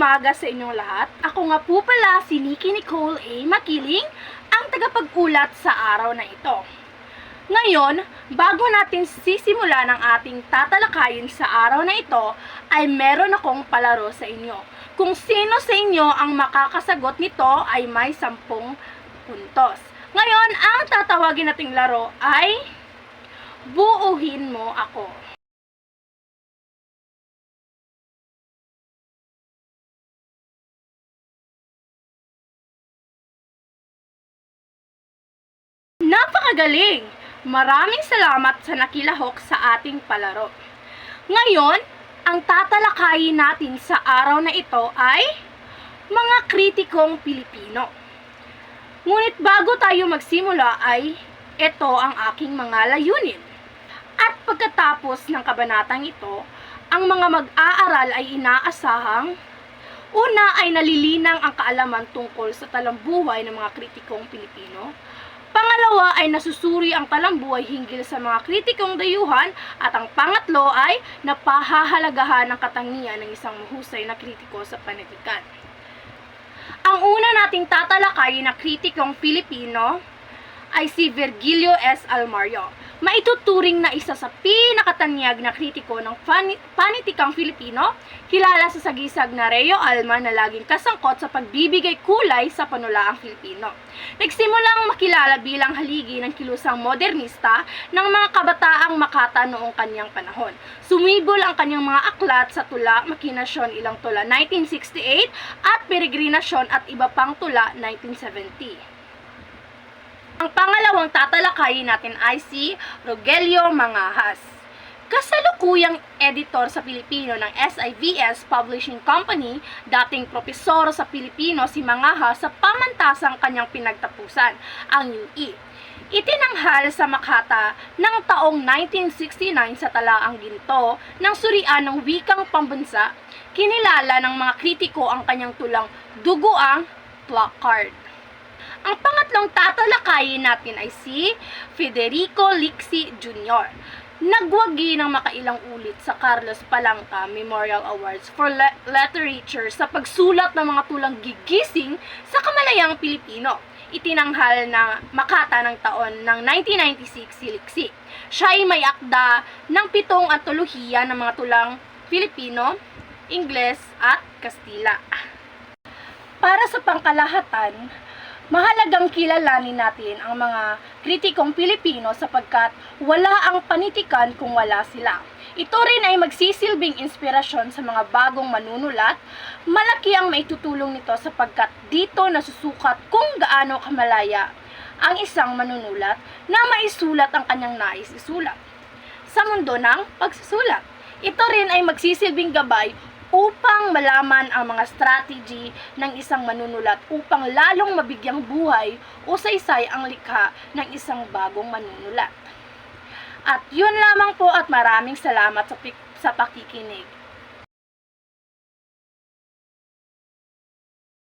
umaga sa inyong lahat. Ako nga po pala si Nikki Nicole A. Makiling, ang tagapag-ulat sa araw na ito. Ngayon, bago natin sisimulan ang ating tatalakayin sa araw na ito, ay meron akong palaro sa inyo. Kung sino sa inyo ang makakasagot nito ay may 10 puntos. Ngayon, ang tatawagin nating laro ay Buuhin Mo Ako. Napakagaling! Maraming salamat sa nakilahok sa ating palaro. Ngayon, ang tatalakayin natin sa araw na ito ay mga kritikong Pilipino. Ngunit bago tayo magsimula ay ito ang aking mga layunin. At pagkatapos ng kabanatang ito, ang mga mag-aaral ay inaasahang una ay nalilinang ang kaalaman tungkol sa talambuhay ng mga kritikong Pilipino. Pangalawa ay nasusuri ang talambuhay hinggil sa mga kritikong dayuhan, at ang pangatlo ay napahahalagahan ang katangian ng isang mahusay na kritiko sa panitikan. Ang una nating tatalakayin na kritikong Pilipino ay si Virgilio S. Almario. Maituturing na isa sa pinakatanyag na kritiko ng panitikang Filipino, kilala sa sagisag na Reo Alma na laging kasangkot sa pagbibigay kulay sa panulaang Filipino. Nagsimulang makilala bilang haligi ng kilusang modernista ng mga kabataang Makata noong kanyang panahon. Sumibol ang kanyang mga aklat sa tula Makinasyon Ilang Tula 1968 at Peregrinasyon at Iba Pang Tula 1970. Ang pangalawang tatalakayin natin ay si Rogelio Mangahas. Kasalukuyang editor sa Pilipino ng SIVS Publishing Company, dating propesor sa Pilipino si Mangahas sa pamantasang kanyang pinagtapusan, ang UE. Itinanghal sa Makata ng taong 1969 sa Talaang Ginto ng Surian ng Wikang Pambansa. Kinilala ng mga kritiko ang kanyang tulang Duguang Placard. Ang pangatlong tatalakayin natin ay si Federico Lixi Jr. Nagwagi ng makailang ulit sa Carlos Palanca Memorial Awards for Literature sa pagsulat ng mga tulang gigising sa kamalayang Pilipino. Itinanghal na Makata ng taon ng 1996 si Lixi. Siya ay may akda ng 7 antolohiya ng mga tulang Filipino, Ingles at Kastila. Para sa pangkalahatan, mahalagang kilalanin natin ang mga kritikong Pilipino sapagkat wala ang panitikan kung wala sila. Ito rin ay magsisilbing inspirasyon sa mga bagong manunulat. Malaki ang maitutulong nito sapagkat dito nasusukat kung gaano kamalaya ang isang manunulat na maisulat ang kanyang nais isulat sa mundo ng pagsusulat. Ito rin ay magsisilbing gabay upang malaman ang mga strategy ng isang manunulat upang lalong mabigyang buhay o saysay ang likha ng isang bagong manunulat. At yun lamang po, at maraming salamat sa pakikinig.